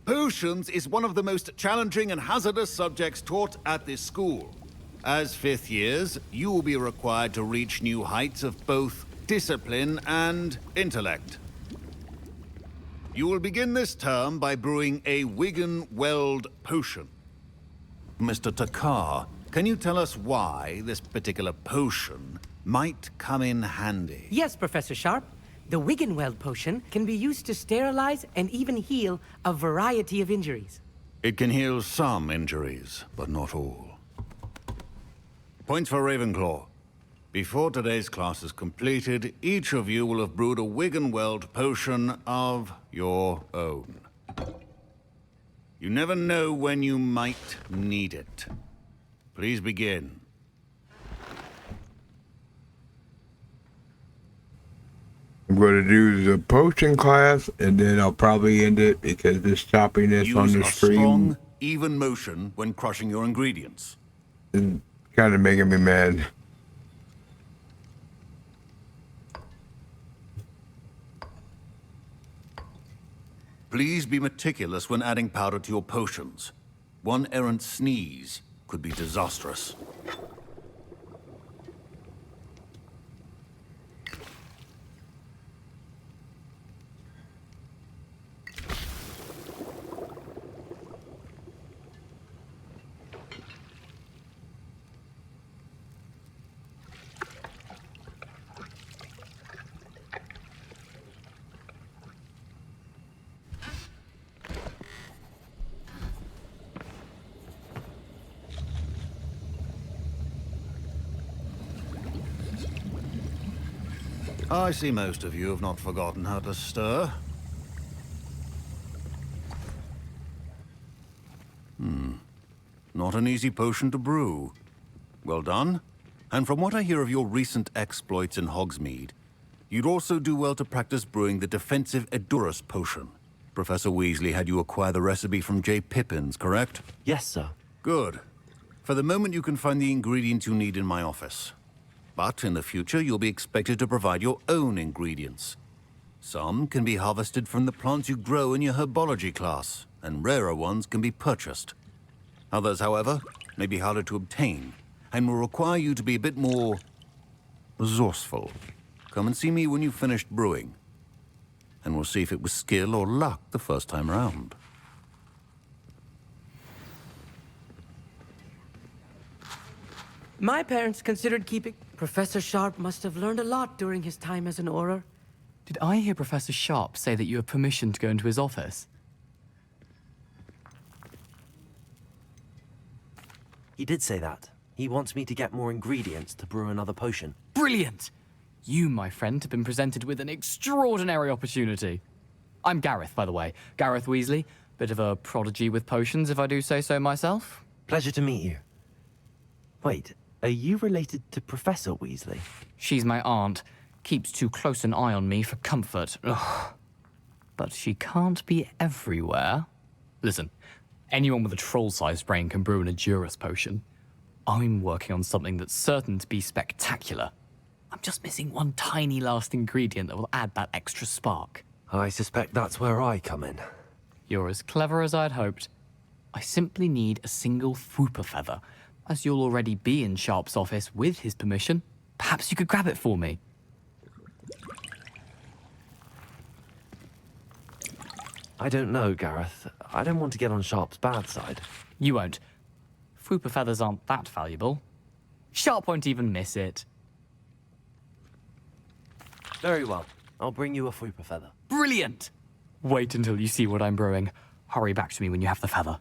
Speaker 9: Potions is one of the most challenging and hazardous subjects taught at this school. As fifth years, you will be required to reach new heights of both discipline and intellect. You will begin this term by brewing a Wigan-Weld potion. Mr. Takar, can you tell us why this particular potion might come in handy?
Speaker 21: Yes, Professor Sharp. The Wiggenweld potion can be used to sterilize and even heal a variety of injuries.
Speaker 9: It can heal some injuries, but not all. Points for Ravenclaw. Before today's class is completed, each of you will have brewed a Wiggenweld potion of your own. You never know when you might need it. Please begin.
Speaker 1: I'm going to do the potion class, and then I'll probably end it because this choppiness on the
Speaker 9: Use a
Speaker 1: screen
Speaker 9: strong, even motion when crushing your ingredients.
Speaker 1: is kind of making me mad.
Speaker 9: Please be meticulous when adding powder to your potions. One errant sneeze could be disastrous. I see most of you have not forgotten how to stir. Not an easy potion to brew. Well done. And from what I hear of your recent exploits in Hogsmeade, you'd also do well to practice brewing the defensive Edurus potion. Professor Weasley had you acquire the recipe from J. Pippin's, correct?
Speaker 2: Yes, sir.
Speaker 9: Good. For the moment, you can find the ingredients you need in my office. But in the future, you'll be expected to provide your own ingredients. Some can be harvested from the plants you grow in your herbology class, and rarer ones can be purchased. Others, however, may be harder to obtain, and will require you to be a bit more resourceful. Come and see me when you've finished brewing, and we'll see if it was skill or luck the first time round.
Speaker 21: My parents considered keeping... Professor Sharp must have learned a lot during his time as an Auror.
Speaker 6: Did I hear Professor Sharp say that you have permission to go into his office?
Speaker 2: He did say that. He wants me to get more ingredients to brew another potion.
Speaker 6: Brilliant! You, my friend, have been presented with an extraordinary opportunity. I'm Gareth, by the way. Gareth Weasley. Bit of a prodigy with potions, if I do say so myself.
Speaker 2: Pleasure to meet you. Wait, are you related to Professor Weasley?
Speaker 6: She's my aunt. Keeps too close an eye on me for comfort. Ugh. But she can't be everywhere. Listen, anyone with a troll-sized brain can brew an Edurus potion. I'm working on something that's certain to be spectacular. I'm just missing one tiny last ingredient that will add that extra spark.
Speaker 2: I suspect that's where I come in.
Speaker 6: You're as clever as I'd hoped. I simply need a single Fwooper feather. As you'll already be in Sharp's office with his permission, perhaps you could grab it for me.
Speaker 2: I don't know, Gareth. I don't want to get on Sharp's bad side.
Speaker 6: You won't. Fwooper feathers aren't that valuable. Sharp won't even miss it.
Speaker 2: Very well. I'll bring you a Fwooper feather.
Speaker 6: Brilliant! Wait until you see what I'm brewing. Hurry back to me when you have the feather.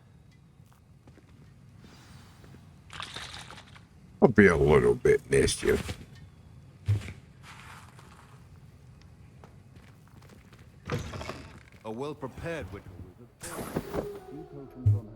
Speaker 1: I'll be a little bit mischief.
Speaker 9: A well-prepared Wicca wizard. Few potions on hand.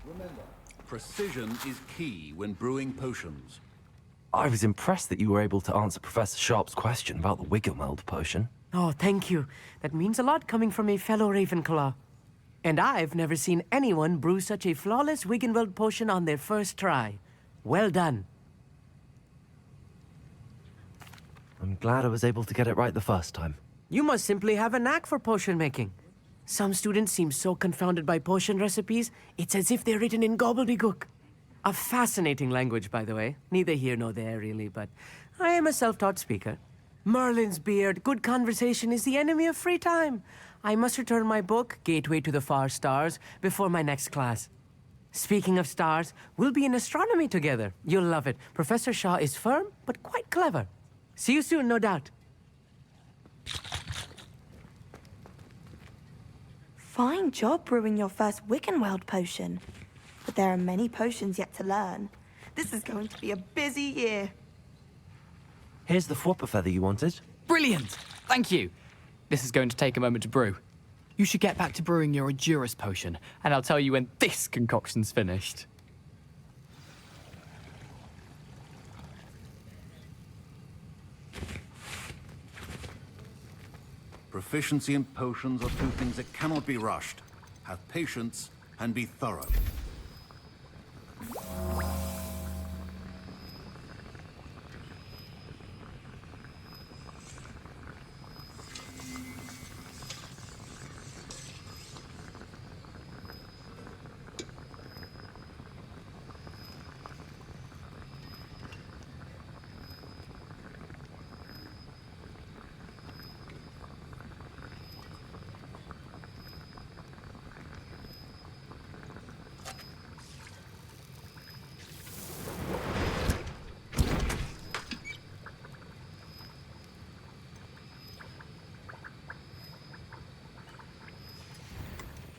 Speaker 9: Remember, precision is key when brewing potions.
Speaker 2: I was impressed that you were able to answer Professor Sharp's question about the Wiggenweld potion.
Speaker 21: Oh, thank you. That means a lot coming from a fellow Ravenclaw. And I've never seen anyone brew such a flawless Wiggenweld potion on their first try. Well done.
Speaker 2: I'm glad I was able to get it right the first time.
Speaker 21: You must simply have a knack for potion making. Some students seem so confounded by potion recipes, it's as if they're written in gobbledygook. A fascinating language, by the way. Neither here nor there, really, but I am a self-taught speaker. Merlin's beard, good conversation is the enemy of free time. I must return my book, Gateway to the Far Stars, before my next class. Speaking of stars, we'll be in astronomy together. You'll love it. Professor Shaw is firm, but quite clever. See you soon, no doubt.
Speaker 16: Fine job brewing your first Wickenweld potion. But there are many potions yet to learn. This is going to be a busy year.
Speaker 2: Here's the flopper feather you wanted.
Speaker 6: Brilliant! Thank you. This is going to take a moment to brew. You should get back to brewing your Endurus potion, and I'll tell you when this concoction's finished.
Speaker 9: Proficiency in potions are two things that cannot be rushed. Have patience and be thorough.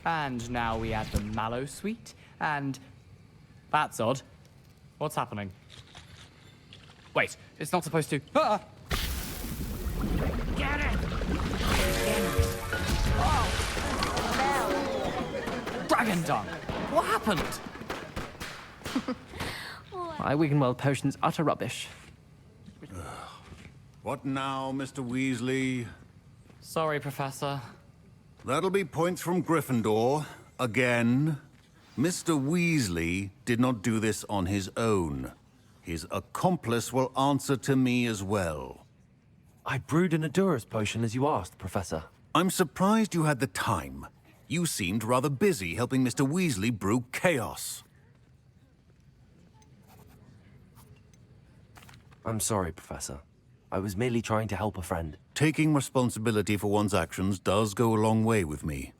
Speaker 6: And now we add the mallow sweet, and... That's odd. What's happening? Wait, it's not supposed to... Ah!
Speaker 21: Get it!
Speaker 6: Dragon dung! What happened?
Speaker 14: My Wiggenweld potion's utter rubbish.
Speaker 9: What now, Mr. Weasley?
Speaker 6: Sorry, Professor.
Speaker 9: That'll be points from Gryffindor. Again. Mr. Weasley did not do this on his own. His accomplice will answer to me as well.
Speaker 2: I brewed an Endurus potion as you asked, Professor.
Speaker 9: I'm surprised you had the time. You seemed rather busy helping Mr. Weasley brew chaos.
Speaker 2: I'm sorry, Professor. I was merely trying to help a friend.
Speaker 9: Taking responsibility for one's actions does go a long way with me.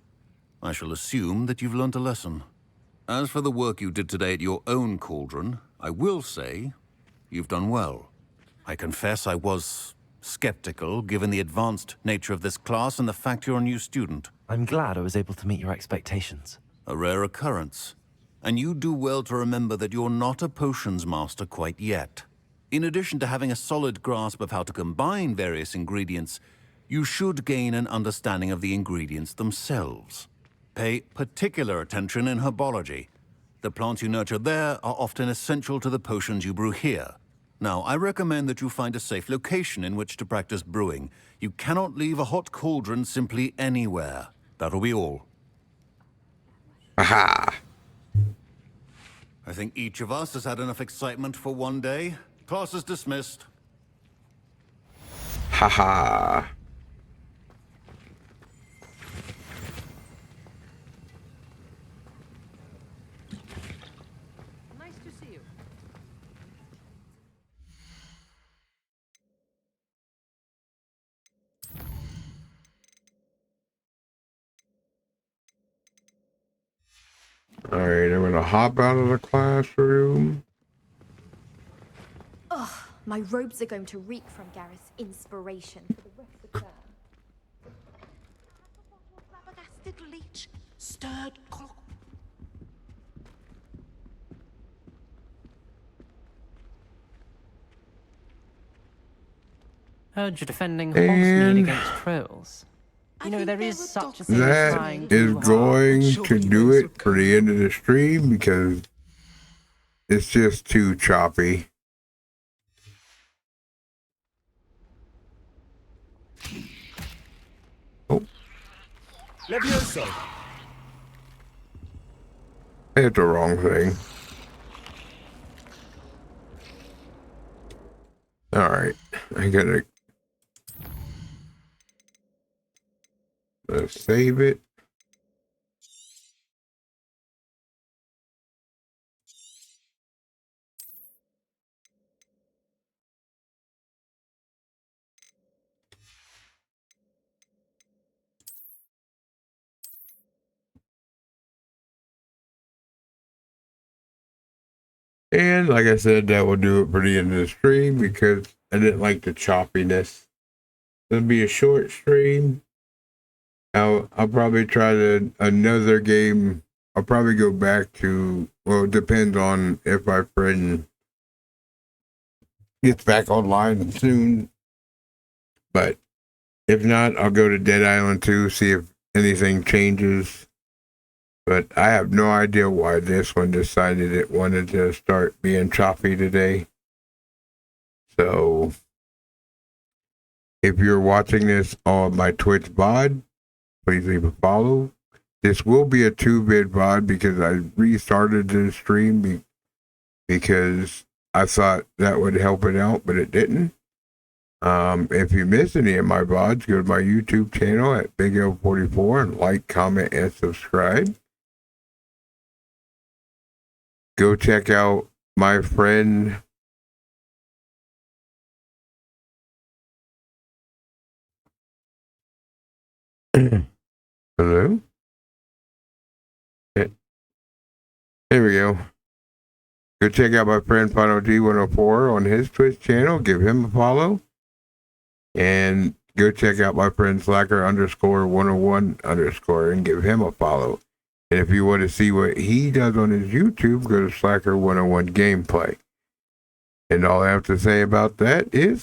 Speaker 9: I shall assume that you've learnt a lesson. As for the work you did today at your own cauldron, I will say you've done well. I confess I was skeptical, given the advanced nature of this class and the fact you're a new student.
Speaker 2: I'm glad I was able to meet your expectations.
Speaker 9: A rare occurrence. And you do well to remember that you're not a potions master quite yet. In addition to having a solid grasp of how to combine various ingredients, you should gain an understanding of the ingredients themselves. Pay particular attention in herbology. The plants you nurture there are often essential to the potions you brew here. Now, I recommend that you find a safe location in which to practice brewing. You cannot leave a hot cauldron simply anywhere. That'll be all.
Speaker 1: Aha!
Speaker 9: I think each of us has had enough excitement for one day. Class is dismissed.
Speaker 1: Haha.
Speaker 21: Nice to see you.
Speaker 1: Alright, I'm gonna hop out of the classroom.
Speaker 4: Ugh, my robes are going to reek from Gareth's inspiration for the rest of the term.
Speaker 19: Flabbergasted leech, stirred clock.
Speaker 15: Heard you're defending
Speaker 1: And-
Speaker 15: Hogsmeade against trolls. You know, there is such a thing as trying
Speaker 1: That is
Speaker 15: too hard.
Speaker 1: going to do it for the end of the stream because it's just too choppy. Oh,
Speaker 10: Levioso.
Speaker 1: I hit the wrong thing. Alright, I gotta Let's save it. And like I said, that will do it for the end of the stream because I didn't like the choppiness. It'll be a short stream. I'll probably try another game. I'll probably go back to, well, it depends on if my friend gets back online soon. But if not, I'll go to Dead Island 2, see if anything changes. But I have no idea why this one decided it wanted to start being choppy today. So if you're watching this on my Twitch VOD, please leave a follow. This will be a 2-vid VOD because I restarted the stream because I thought that would help it out, but it didn't. If you miss any of my VODs, go to my YouTube channel at Big L44 and like, comment, and subscribe. Go check out my friend hello? Here we go. Go check out my friend Final G104 on his Twitch channel. Give him a follow. And go check out my friend Slacker_101_ and give him a follow. And if you want to see what he does on his YouTube, go to Slacker101 Gameplay. And all I have to say about that is